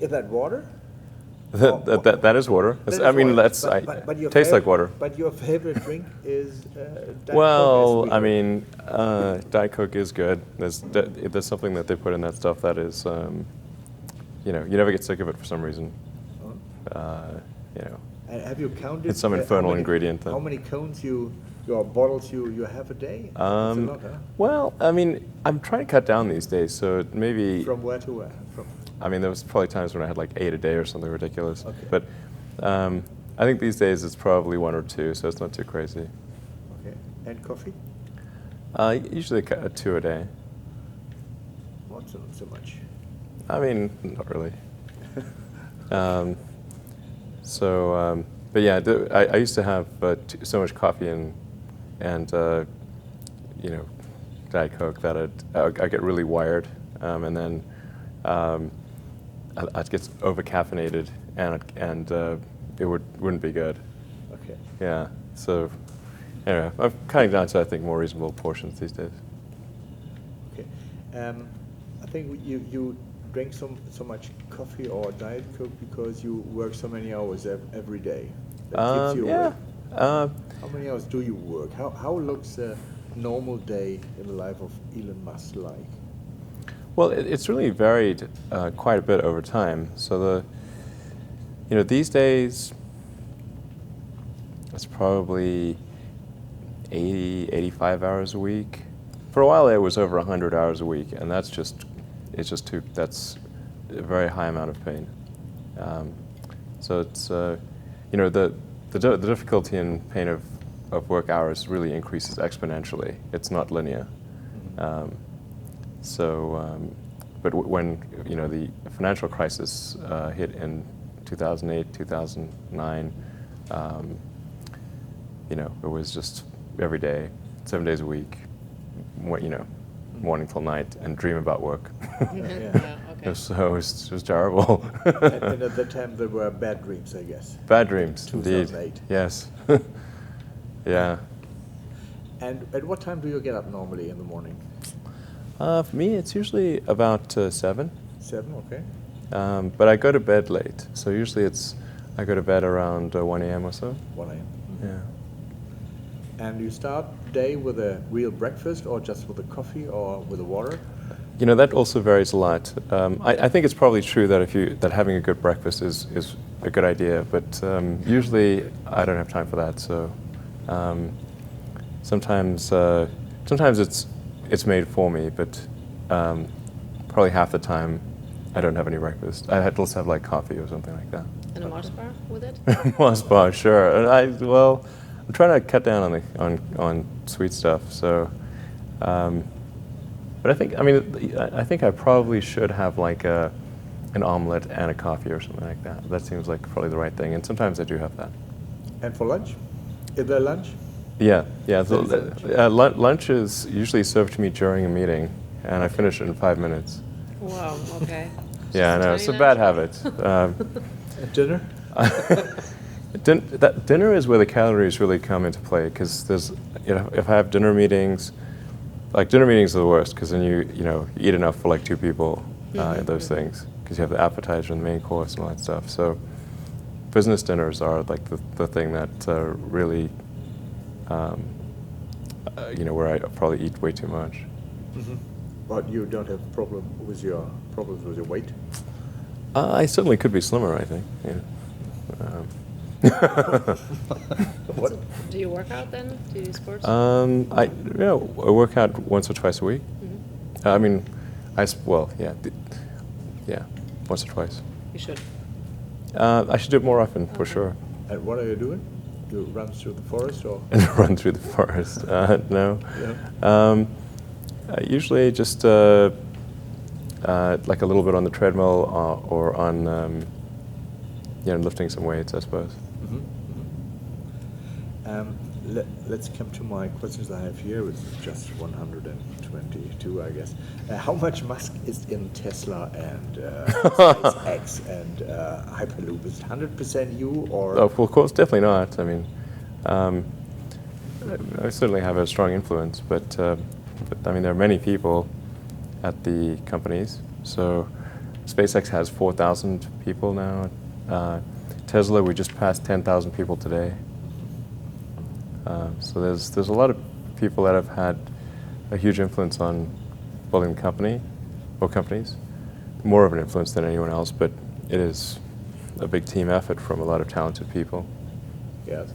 Is that water? That is water. I mean, tastes like water. But your favorite drink is Diet Well, Coke, I mean, Diet Coke is good. There's something that they put in that stuff that is, you never get sick of it for some reason. And have you counted? It's some infernal ingredient. How many cones your bottles you have a day? That's a lot, huh? Well, I mean, I'm trying to cut down these days, so maybe. From where to where? I mean, there was probably times when I had like 8 a day or something ridiculous. Okay. But I think these days it's probably 1 or 2, so it's not too crazy. Okay. And coffee? Usually 2 a day. Not so much. I mean, not really. But yeah, I used to have so much coffee and Diet Coke that I get really wired, and then I'd get over caffeinated, and it wouldn't be good. Okay. Yeah. So anyway, I'm cutting down to I think more reasonable portions these days. Okay. I think you drink so much coffee or Diet Coke because you work so many hours every day. That keeps you awake. How many hours do you work? How looks a normal day in the life of Elon Musk like? Well, it's really varied quite a bit over time. So these days, it's probably 80, 85 hours a week. For a while, it was over 100 hours a week, and that's a very high amount of pain. So it's, the difficulty and pain of work hours really increases exponentially. It's not linear. But when the financial crisis hit in 2008, 2009, it was just every day, 7 days a week, morning till night, and dream about work. Yeah. Okay. So it was terrible. And at the time there were bad dreams, I guess. Bad dreams, 2008. indeed. Yes. Yeah. And at what time do you get up normally in the morning? For me, it's usually about 7. 7, okay. But I go to bed late, so usually I go to bed around 1 a.m. or so. 1 a.m. Yeah. And you start the day with a real breakfast, or just with a coffee, or with a water? That also varies a lot. I think it's probably true that having a good breakfast is a good idea, but usually I don't have time for that. So sometimes it's made for me, but probably half the time I don't have any breakfast. I had to also have like coffee or something like that. And a Mars bar with it? Mars bar, sure. And I'm trying to cut down on sweet stuff. So, but I think I probably should have like an omelet and a coffee or something like that. That seems like probably the right thing. And sometimes I do have that. And for lunch? Is there lunch? Yeah. Lunch is usually served to me during a meeting, and I finish it in 5 minutes. Wow, okay. Yeah, I know, it's a bad habit. Dinner? Dinner is where the calories really come into play, because if I have dinner meetings are the worst, because then you eat enough for like 2 people in those things, because you have the appetizer and the main course and all that stuff. So business dinners are like the thing that really, where I probably eat way too much. Mm-hmm. But you don't have problems with your weight? I certainly could be slimmer, I think. What? So do you work out then? Do you do sports? I work out once or twice a week. Mm-hmm. I mean, once or twice. You should. I should do it more often, for sure. And what are you doing? You run through the forest, or? Run through the forest? No. Yeah. Usually just like a little bit on the treadmill or on lifting some weights, I suppose. Mm-hmm. Mm-hmm. Let's come to my questions I have here. It's just 122, I guess. How much Musk is in Tesla and SpaceX and Hyperloop? Is it 100% you, or? Oh, well, of course, definitely not. I mean, I certainly have a strong influence, but I mean, there are many people at the companies, so SpaceX has 4,000 people now. Tesla, we just passed 10,000 people today. So there's a lot of people that have had a huge influence on building the company, or companies. More of an influence than anyone else, but it is a big team effort from a lot of talented people. Yes.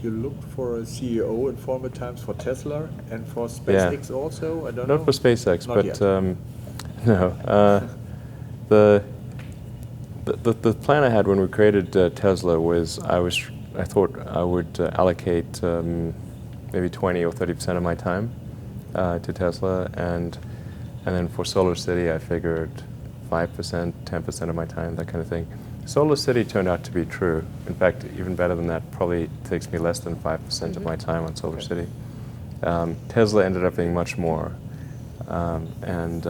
You looked for a CEO in former times for Tesla and for SpaceX also? I don't know. Not for SpaceX, Not but yet. no. The plan I had when we created Tesla was I thought I would allocate maybe 20 or 30% of my time to Tesla, and then for Solar City I figured 5%, 10% of my time, that kind of thing. Solar City turned out to be true. In fact, even better than that, probably takes me less than 5% of my time on Solar City. Tesla ended up being much more, and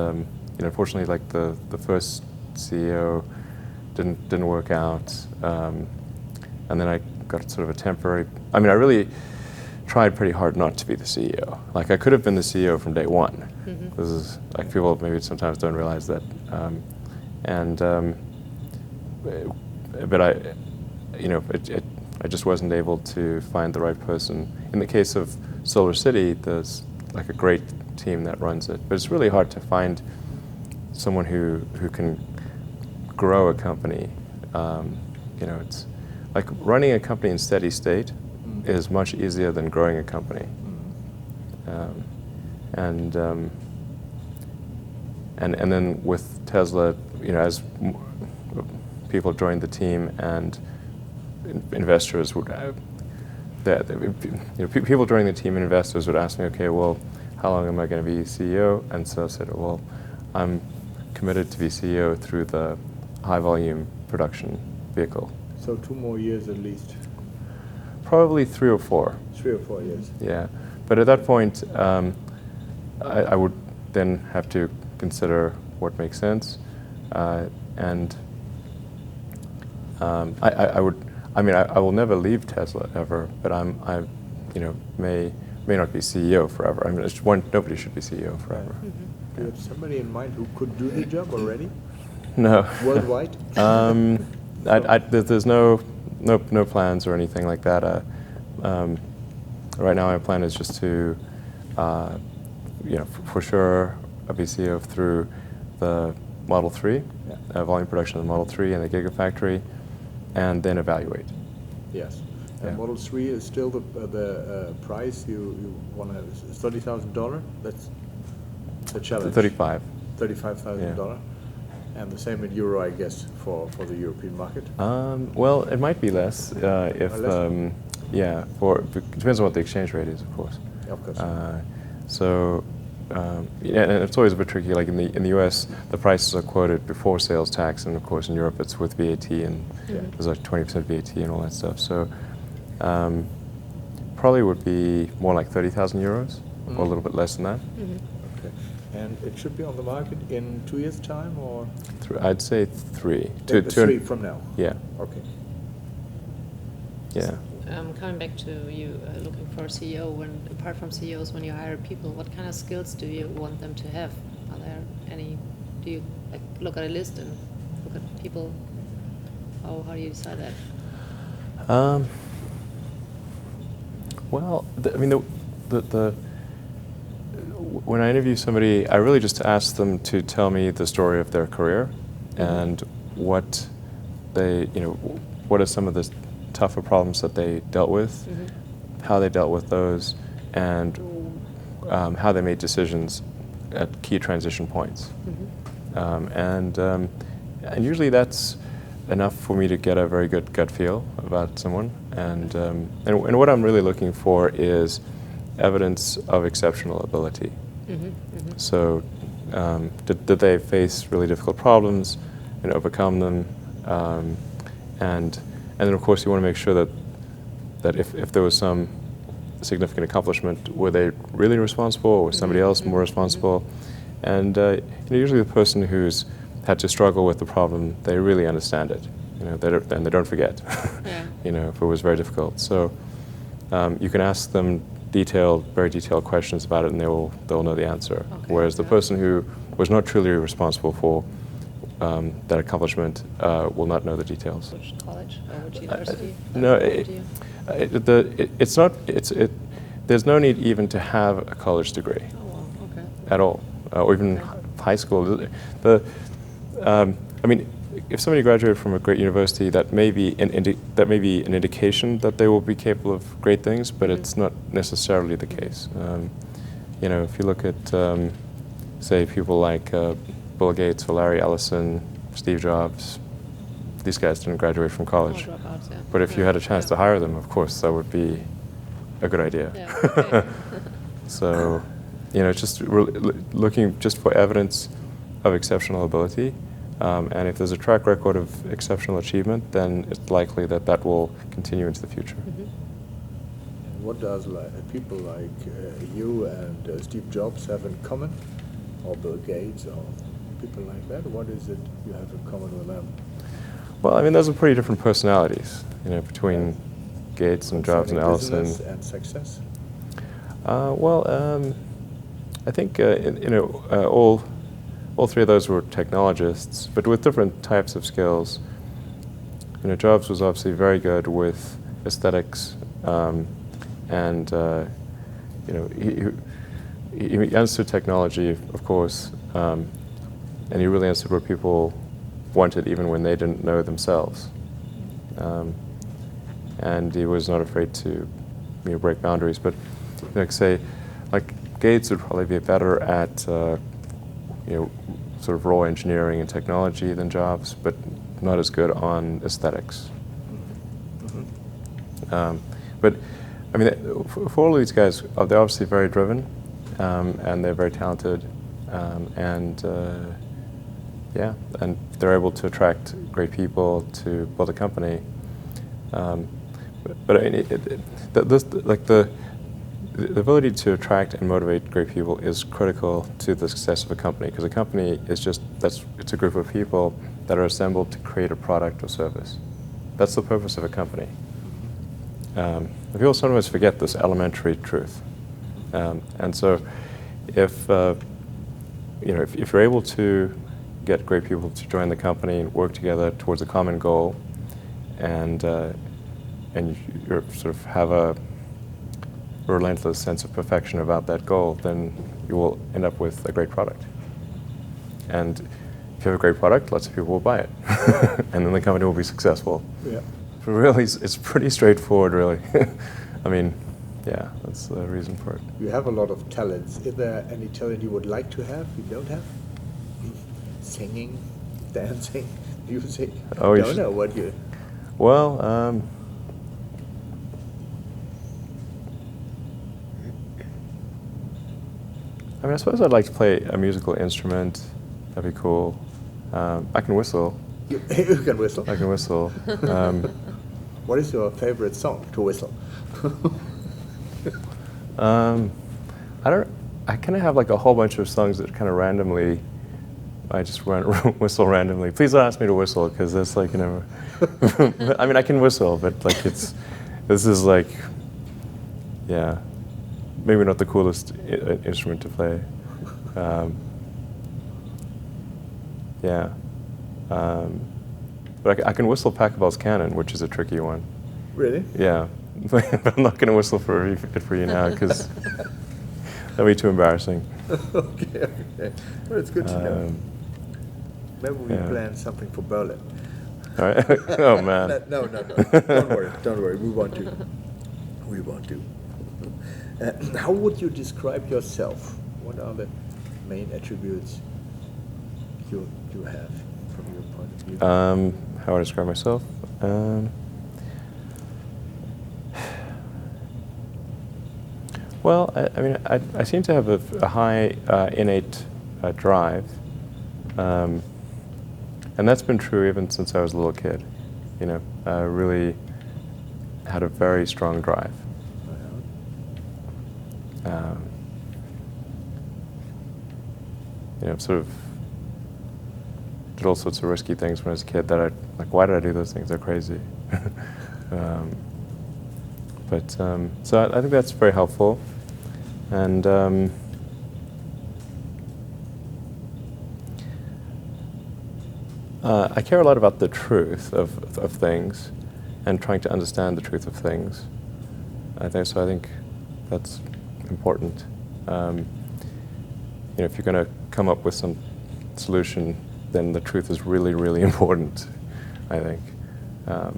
unfortunately, like the first CEO didn't work out, and then I got sort of a temporary. I mean, I really tried pretty hard not to be the CEO. Like I could have been the CEO from day one. This is like people maybe sometimes don't realize that, but I just wasn't able to find the right person. In the case of Solar City, there's like a great team that runs it, but it's really hard to find someone who can grow a company. It's like running a company in steady state is much easier than growing a company. And then with Tesla, as people joined the team and investors would, people joining the team and investors would ask me, okay, well, how long am I going to be CEO? And so I said, well, I'm committed to be CEO through the high volume production vehicle. So 2 more years at least. Probably 3 or 4. 3 or 4 years. Yeah, but at that point, I would then have to consider what makes sense, and I would. I mean, I will never leave Tesla ever, but I may not be CEO forever. I mean, nobody should be CEO forever. Do you have somebody in mind who could do the job already? No. Worldwide? There's no plans or anything like that. Right now, my plan is just to, for sure, I'll be CEO through the Model 3, volume production of the Model 3 and the Gigafactory, and then evaluate. Yes. Yeah. And Model 3 is still the price you want to have is $30,000. That's the challenge. 35. $35,000. And the same in euro, I guess, for the European market. Well, it might be less if Less? it depends on what the exchange rate is, of course. Yeah, of course. And it's always a bit tricky. Like in the U.S., the prices are quoted before sales tax, and of course in Europe it's with VAT, and there's like 20% VAT and all that stuff. So probably would be more like 30,000 euros, or a little bit less than that. Okay. And it should be on the market in 2 years' time, or? I'd say 3. 3 from now. Yeah. Okay. Yeah. Coming back to you looking for a CEO, apart from CEOs, when you hire people, what kind of skills do you want them to have? Are there any? Do you look at a list and look at people? How do you decide that? Well, when I interview somebody, I really just ask them to tell me the story of their career and what are some of the tougher problems that they dealt with, how they dealt with those, and how they made decisions at key transition points. And usually that's enough for me to get a very good gut feel about someone. And what I'm really looking for is evidence of exceptional ability. So did they face really difficult problems and overcome them? And then of course you want to make sure that if there was some significant accomplishment, were they really responsible, or was somebody else more responsible? And usually the person who's had to struggle with the problem, they really understand it. And they don't forget. If it was very difficult. So you can ask them very detailed questions about it, and they'll know the answer. Okay, whereas the person who was not truly responsible for that accomplishment will not know the details. Which college or which university? No, It's it's not. There's no need even to have a college degree. Oh, wow, okay. At all, or even Okay. high school. I mean, if somebody graduated from a great university, that may be an indication that they will be capable of great things, but it's not necessarily the case. If you look at, say, people like Bill Gates or Larry Ellison, Steve Jobs, these guys didn't graduate from college. All dropouts, yeah. But if you had a chance to hire them, of course, that would be a good idea. Yeah, okay. So, just looking just for evidence of exceptional ability, and if there's a track record of exceptional achievement, then it's likely that that will continue into the future. Mhm. And what does people like you and Steve Jobs have in common, or Bill Gates, or people like that? What is it you have in common with them? Well, I mean, those are pretty different personalities, between Gates and Jobs and Ellison. Business and success. I think all three of those were technologists, but with different types of skills. Jobs was obviously very good with aesthetics, and he understood technology, of course, and he really understood what people wanted, even when they didn't know themselves. And he was not afraid to break boundaries. But like Gates would probably be better at sort of raw engineering and technology than Jobs, but not as good on aesthetics. Mm-hmm. But I mean, for all of these guys, they're obviously very driven, and they're very talented, and they're able to attract great people to build a company. But I mean, the ability to attract and motivate great people is critical to the success of a company, because a company is it's a group of people that are assembled to create a product or service. That's the purpose of a company. People sometimes forget this elementary truth, and so if you're able to get great people to join the company and work together towards a common goal, and you sort of have a relentless sense of perfection about that goal, then you will end up with a great product. And if you have a great product, lots of people will buy it, and then the company will be successful. Yeah. But really, it's pretty straightforward, really. I mean, yeah, that's the reason for it. You have a lot of talents. Is there any talent you would like to have you don't have? Singing, dancing, music? Oh, I don't know what you... Well, I mean, I suppose I'd like to play a musical instrument. That'd be cool. I can whistle. You can whistle? I can whistle. What is your favorite song to whistle? I kind of have like a whole bunch of songs that kind of randomly, I just whistle randomly. Please don't ask me to whistle, because that's like, I mean, I can whistle, but like this is like, yeah, maybe not the coolest instrument to play. Yeah. But I can whistle Pachelbel's Canon, which is a tricky one. Really? Yeah. But I'm not going to whistle for you now, because that'd be too embarrassing. Okay. Well, it's good to know. Maybe we Yeah. plan something for Berlin. All right. Oh, man. No. Don't worry. We want to. How would you describe yourself? What are the main attributes you have from your point of view? How would I describe myself? Well, I mean, I seem to have a high innate drive, and that's been true even since I was a little kid. I really had a very strong drive. Sort of did all sorts of risky things when I was a kid that I, like, why did I do those things? They're crazy. So I think that's very helpful. And I care a lot about the truth of things and trying to understand the truth of things. I think that's important. If you're going to come up with some solution, then the truth is really, really important, I think. I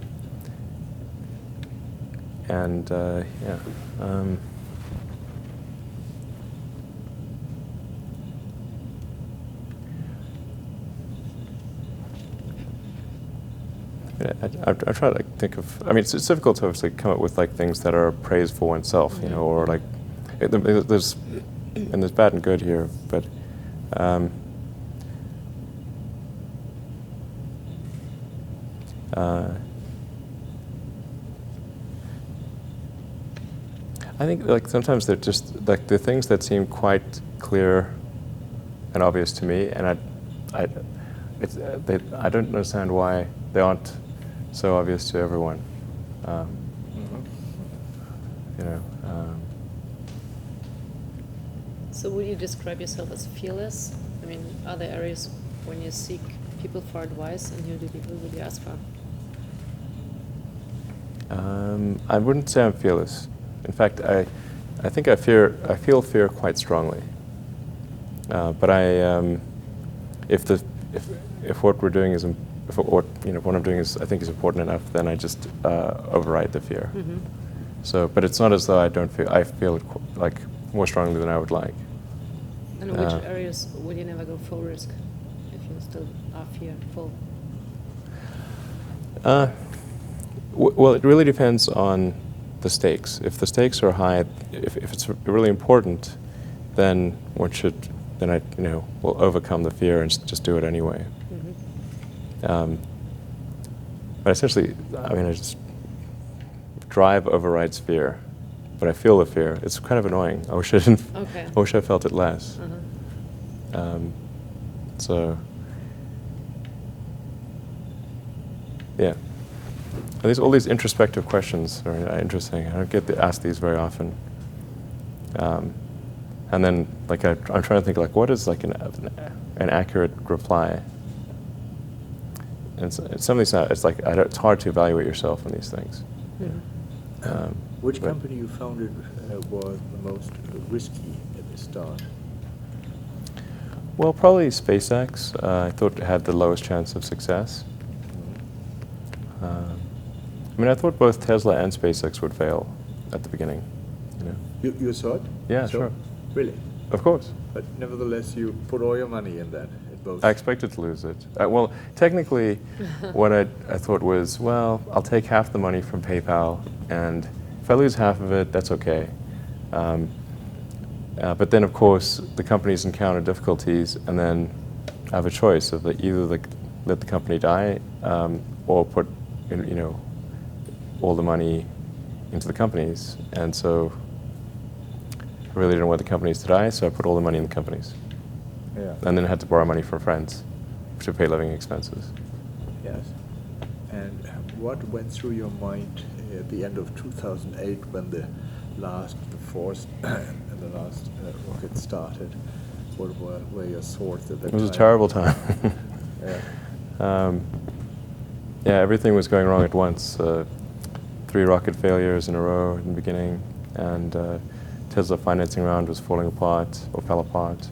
try to think of. I mean, it's difficult to obviously come up with like things that are praise for oneself, or like there's bad and good here, but I think like sometimes they're just like the things that seem quite clear and obvious to me, and I don't understand why they aren't so obvious to everyone. So would you describe yourself as fearless? I mean, are there areas when you seek people for advice, and who do people would you ask for? I wouldn't say I'm fearless. In fact, I think I feel fear quite strongly. But if what we're doing is what I'm doing is I think is important enough, then I just override the fear. Mm-hmm. So, but it's not as though I feel it like more strongly than I would like. And which areas would you never go full risk if you still are fearful? Well, it really depends on the stakes. If the stakes are high, if it's really important, then I will overcome the fear and just do it anyway. Mm-hmm. But essentially, I mean, I just drive overrides fear, but I feel the fear. It's kind of annoying. I wish I didn't. Okay. I wish I felt it less. Uh-huh. So, yeah. And all these introspective questions are interesting. I don't get asked these very often. And then, like, I'm trying to think, like, what is like an accurate reply? And some of these, it's hard to evaluate yourself in these things. Mm-hmm. Which company you founded was the most risky at the start? Well, probably SpaceX. I thought it had the lowest chance of success. I mean, I thought both Tesla and SpaceX would fail at the beginning. You saw it? Yeah, sure. Really? Of course. But nevertheless, you put all your money in that. Both. I expected to lose it. Well, technically, what I thought was, well, I'll take half the money from PayPal, and if I lose half of it, that's okay. But then, of course, the companies encounter difficulties, and then I have a choice of either let the company die or put, all the money into the companies. And so I really didn't want the companies to die, so I put all the money in the companies. Yeah. And then I had to borrow money from friends to pay living expenses. Yes. And what went through your mind at the end of 2008 when the fourth and the last rocket started? What were your thoughts at that time? It was a terrible time. Yeah. Yeah, everything was going wrong at once. 3 rocket failures in a row in the beginning, and Tesla financing round was falling apart or fell apart.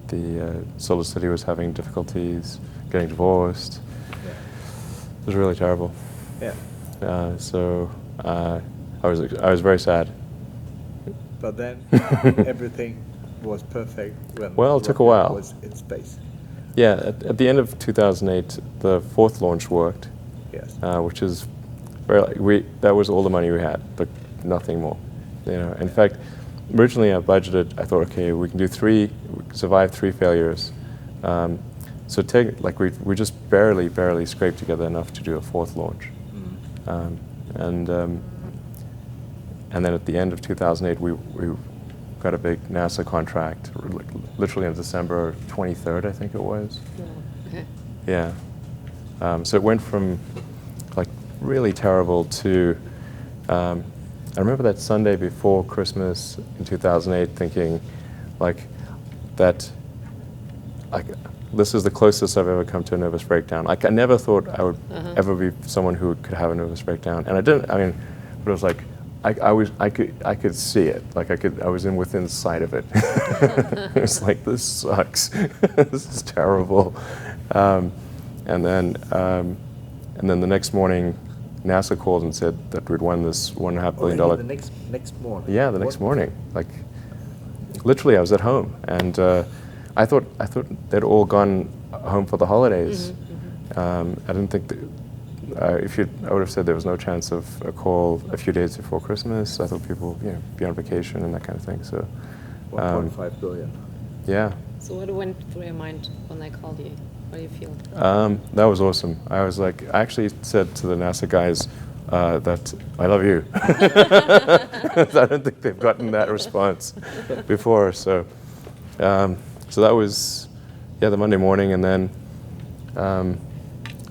The Solar City was having difficulties, getting divorced. Yeah. It was really terrible. Yeah. So I was very sad. But then everything was perfect when Well, it the took a rocket while. was in space. Yeah, at the end of 2008, the 4th launch worked. Yes. Which is that was all the money we had, but nothing more. In fact, originally I budgeted. I thought, okay, we can do survive 3 failures. So we just barely scraped together enough to do a 4th launch. Mm. And then at the end of 2008, we got a big NASA contract, literally on December 23rd, I think it was. Oh, okay. Yeah. So it went from really terrible to, I remember that Sunday before Christmas in 2008 thinking that this is the closest I've ever come to a nervous breakdown. Like, I never thought I would Uh-huh. ever be someone who could have a nervous breakdown, and I didn't. I mean, but it was like I could see it. Like, I was within sight of it. It was like, this sucks. This is terrible. And then the next morning, NASA called and said that we'd won this $1.5 billion. The next morning. Yeah, the next morning. Like, literally, I was at home, and I thought they'd all gone home for the holidays. I didn't think that, I would have said there was no chance of a call a few days before Christmas. I thought people, be on vacation and that kind of thing. So, 1.5 billion. Yeah. So what went through your mind when they called you? What do you feel? That was awesome. I was like, I actually said to the NASA guys that I love you. I don't think they've gotten that response before. So, so that was, the Monday morning, and then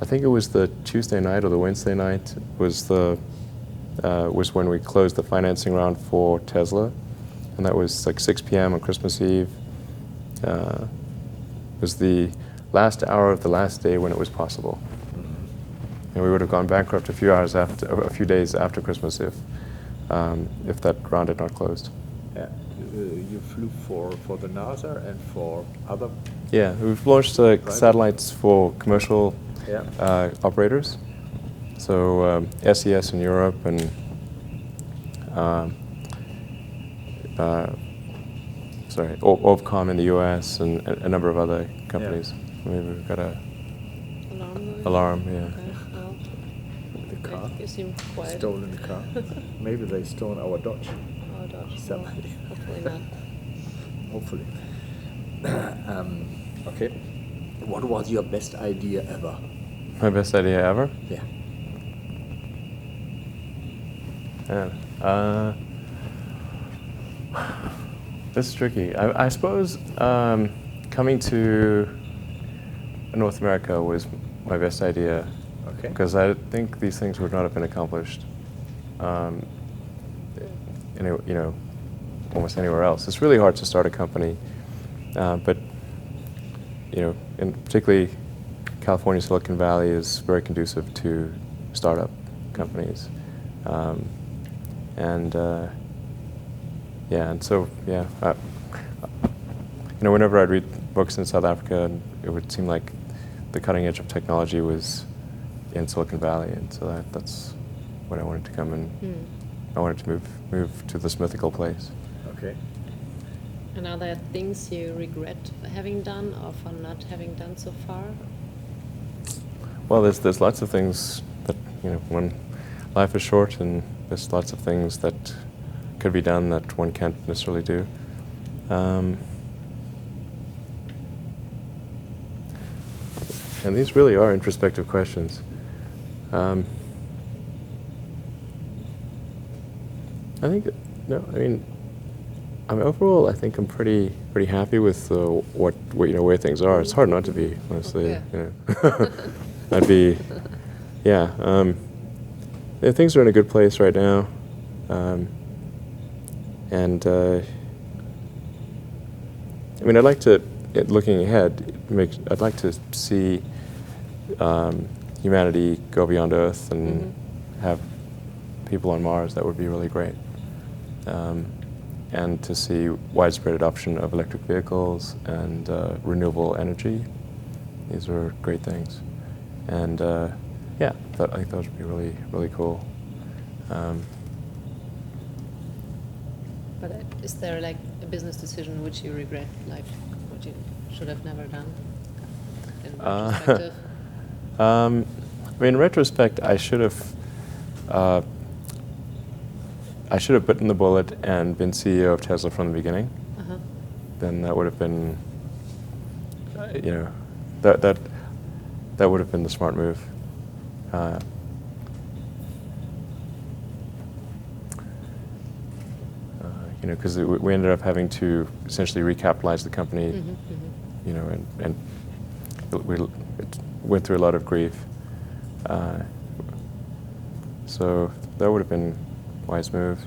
I think it was the Tuesday night or the Wednesday night was when we closed the financing round for Tesla, and that was like 6 p.m. on Christmas Eve. It was the last hour of the last day when it was possible, and we would have gone bankrupt a few days after Christmas if that round had not closed. Yeah. You flew for the NASA and for other. Yeah, we've launched satellites for commercial operators. So SES in Europe and Orbcom in the US and a number of other companies. Maybe we've got a alarm. Yeah. Okay. Well, The car. you seem quiet. Stolen the car. Maybe they stole our Dodge. Oh, Dodge. Somebody. Well, hopefully not. Hopefully. Okay. What was your best idea ever? My best idea ever? Yeah. Yeah. This is tricky. I suppose coming to North America was my best idea. Okay. Because I think these things would not have been accomplished, almost anywhere else. It's really hard to start a company, but in particularly California, Silicon Valley is very conducive to startup companies, and so whenever I'd read books in South Africa, it would seem like the cutting edge of technology was in Silicon Valley, and so that's when I wanted to come and I wanted to move to this mythical place. Okay. And are there things you regret having done or for not having done so far? Well, there's lots of things that, when life is short, and there's lots of things that could be done that one can't necessarily do. And these really are introspective questions. Overall, I think I'm pretty happy with where things are. It's hard not to be, honestly. Yeah. I'd be, things are in a good place right now, and I'd like to, looking ahead, I'd like to see humanity go beyond Earth and have people on Mars. That would be really great. And to see widespread adoption of electric vehicles and renewable energy. These are great things. And I think those would be really, really cool. But is there like a business decision which you regret, like what you should have never done in retrospective? In retrospect, I should have bitten the bullet and been CEO of Tesla from the beginning. Uh-huh. Then that would have been, that would have been the smart move. Because we ended up having to essentially recapitalize the company, and it went through a lot of grief. So that would have been a wise move.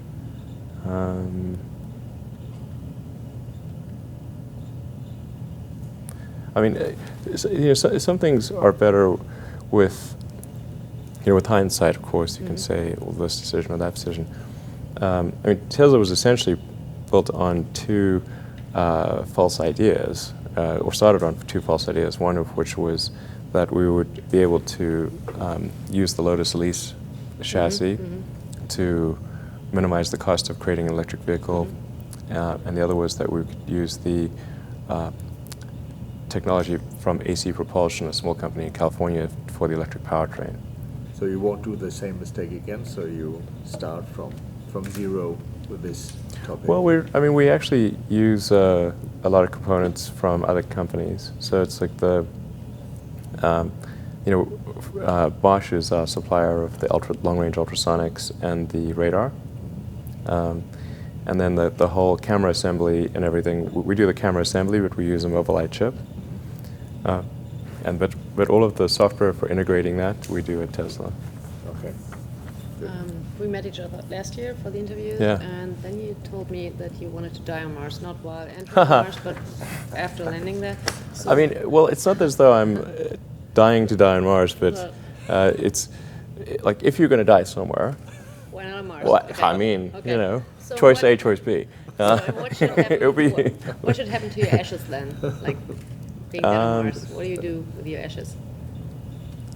I mean, some things are better with, with hindsight, of course, you can say, well, this decision or that decision. I mean, Tesla was essentially built on two false ideas, or started on two false ideas, one of which was that we would be able to use the Lotus Elise chassis to minimize the cost of creating an electric vehicle, and the other was that we could use the technology from AC Propulsion, a small company in California, for the electric powertrain. So you won't do the same mistake again, so you start from zero with this topic? Well, we actually use a lot of components from other companies. So it's like Bosch is our supplier of the long-range ultrasonics and the radar. And then the whole camera assembly and everything, we do the camera assembly, but we use a Mobileye chip. But all of the software for integrating that, we do at Tesla. Okay. We met each other last year for the interview, and then you told me that you wanted to die on Mars, not while entering Mars, but after landing there. So I mean, well, it's not as though I'm dying to die on Mars, but it's like if you're going to die somewhere. Why not on Mars? Well, Okay. I mean, Okay. So choice A, choice B. So what should happen? It'll be what should happen to your ashes then? Like being dead on Mars, what do you do with your ashes?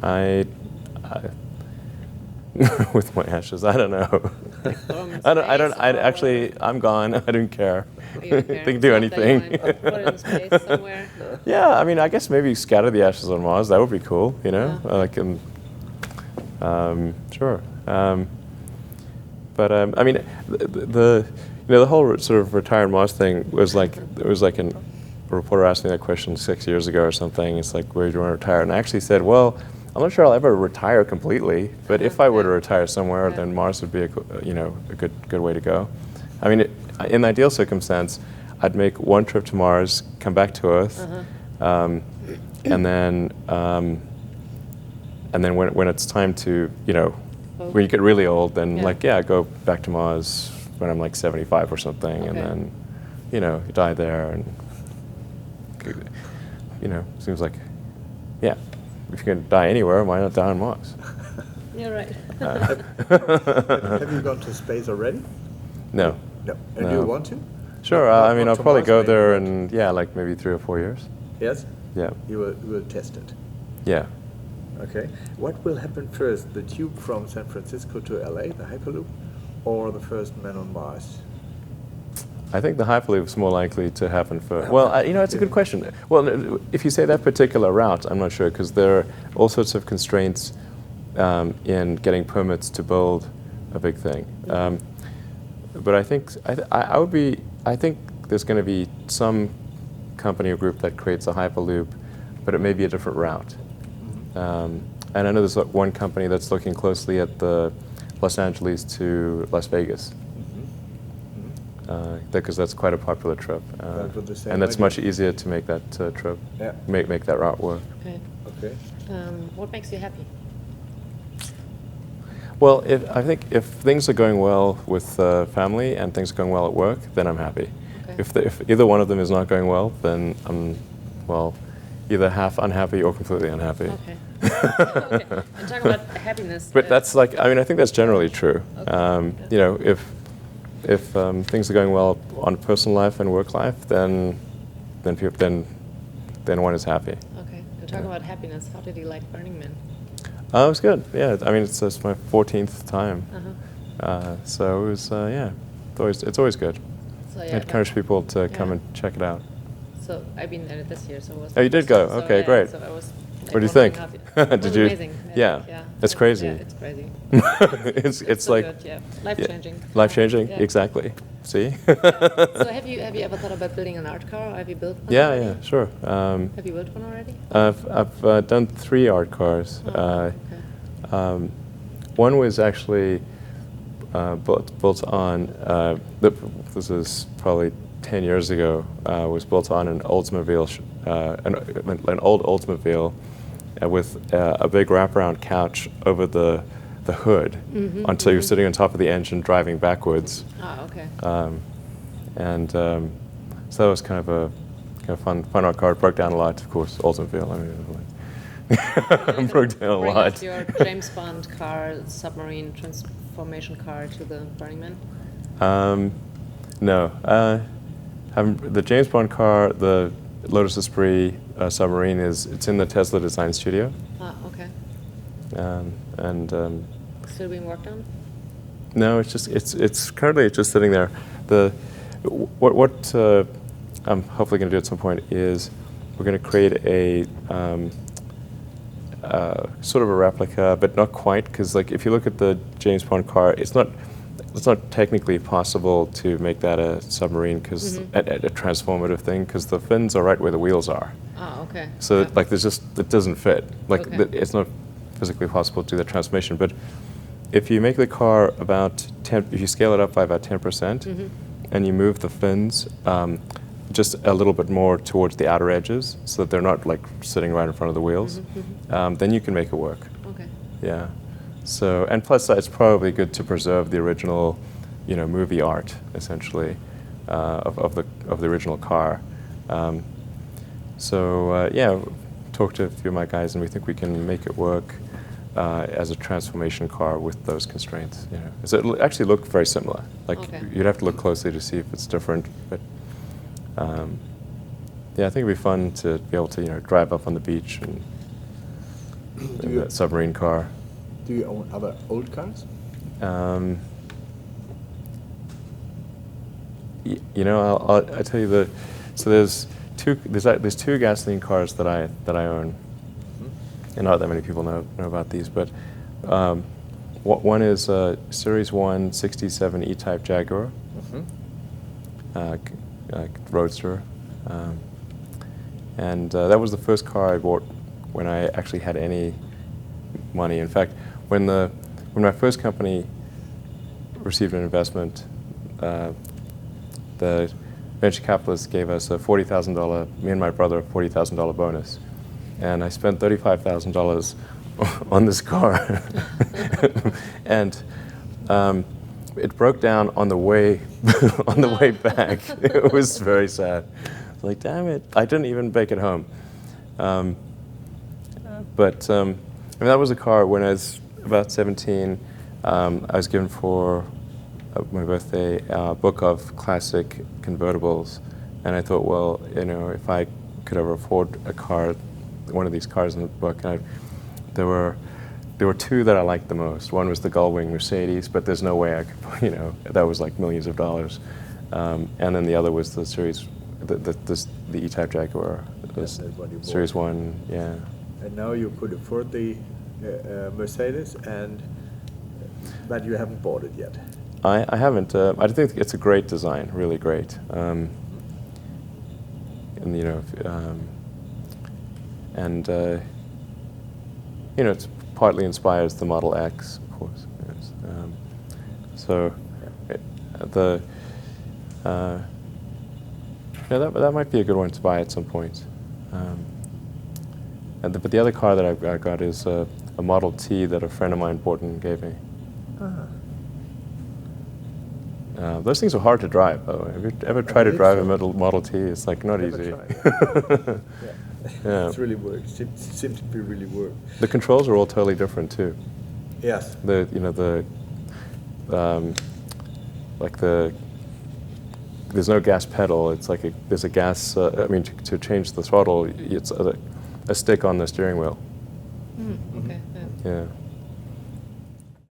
I with my ashes, I don't know. I'm gone. I don't care. Oh, you don't care. They can do It's not that you anything. wanna put it in space somewhere? Yeah, I mean, I guess maybe scatter the ashes on Mars. That would be cool, Yeah. Sure. But I mean, the whole sort of retired Mars thing was like, a reporter asked me that question 6 years ago or something. It's like, where do you want to retire? And I actually said, well, I'm not sure I'll ever retire completely, but if I were to retire somewhere, then Mars would be a good way to go. I mean, in the ideal circumstance, I'd make one trip to Mars, come back to Earth, and then when it's time to, when you get really old, then go back to Mars when I'm like 75 or something, and then, you die there, and seems like, if you're going to die anywhere, why not die on Mars? You're right. Have you gone to space already? No. No. And do you want to? Sure. Not I mean, I'll to probably Mars, go maybe, there but- in like maybe 3 or 4 years. Yes? Yeah. You will test it. Yeah. Okay. What will happen first, the tube from San Francisco to LA, the Hyperloop, or the first man on Mars? I think the Hyperloop is more likely to happen first. Well, it's a good question. Well, if you say that particular route, I'm not sure, because there are all sorts of constraints in getting permits to build a big thing. But I think I think there's going to be some company or group that creates a Hyperloop, but it may be a different route. And I know there's one company that's looking closely at the Los Angeles to Las Vegas. Because that's quite a popular trip, and that's much easier to make that trip, make that route work. Okay. Okay. What makes you happy? Well, I think if things are going well with family and things are going well at work, then I'm happy. Okay. If either one of them is not going well, then I'm, either half unhappy or completely unhappy. Okay. Okay. And talk about happiness. But that's like, I think that's generally true. Okay. If things are going well on personal life and work life, then one is happy. Okay. And talk about happiness. How did you like Burning Man? It was good. Yeah. I mean, it's my 14th time. So it was. It's always good. So I encourage people to come and check it out. So I've been there this year. So it was. Oh, you did go. So, Okay, great. So I was. What do you think? It Did was you? amazing. Yeah. It's crazy. Yeah, it's crazy. it's so like good, yeah. Life-changing. Life-changing. Yeah. Exactly. See. So have you ever thought about building an art car? Or have you built one? already? Yeah. Sure. Have you built one already? I've done 3 art cars. Oh, okay. One was actually built on. This is probably 10 years ago. Was built on an Oldsmobile, an old Oldsmobile, with a big wraparound couch over the hood until you're sitting on top of the engine driving backwards. Oh, okay. So that was kind of kind of fun art car. It broke down a lot, of course. Oldsmobile. I mean, broke down a Bring lot. us your James Bond car, submarine transformation car to the Burning Man? No. The James Bond car, the Lotus Esprit submarine, it's in the Tesla design studio. Ah, okay. Still being worked on? No, it's currently just sitting there. What I'm hopefully going to do at some point is we're going to create a sort of a replica, but not quite, because like if you look at the James Bond car, it's not technically possible to make that a submarine, because a transformative thing, because the fins are right where the wheels are. Ah, okay. So Yeah. like it doesn't fit. Like Okay. it's not physically possible to do the transformation. But if you make the car about 10, if you scale it up by about 10%, and you move the fins just a little bit more towards the outer edges, so that they're not like sitting right in front of the wheels, then you can make it work. Okay. Yeah. So, and plus it's probably good to preserve the original, movie art, essentially, of the original car. Yeah, talked to a few of my guys, and we think we can make it work as a transformation car with those constraints. So it'll actually look very similar. Like you'd have to look closely to see if it's different, but yeah, I think it'd be fun to be able to drive up on the beach and in that submarine car. Do you own other old cars? I'll tell you so there's two gasoline cars that I own, and not that many people know about these, but one is a Series 1 67 E-Type Jaguar, Roadster, and that was the first car I bought when I actually had any money. In fact, when my first company received an investment, the venture capitalists gave us a $40,000, me and my brother, a $40,000 bonus, and I spent $35,000 on this car, and it broke down on the way back. It was very sad. I was like, damn it! I didn't even make it home. But that was a car when I was about 17. I was given for my birthday a book of classic convertibles, and I thought, well, if I could ever afford a car, one of these cars in the book, there were two that I liked the most. One was the Gullwing Mercedes, but there's no way I could, that was like millions of dollars. And then the other was the Series, the E-Type Jaguar, Series 1, yeah. And now you could afford the Mercedes, but you haven't bought it yet. I haven't. I think it's a great design, really great. It's partly inspires the Model X, of course. Yes. That might be a good one to buy at some point. But the other car that I got is a Model T that a friend of mine bought and gave me. Those things are hard to drive, though. Have you ever tried to drive a Model T? It's like not easy. Yeah. It's really work. Seems to be really work. The controls are all totally different too. Yes. There's no gas pedal. It's like there's a gas. To change the throttle, it's a stick on the steering wheel. Okay. Yeah.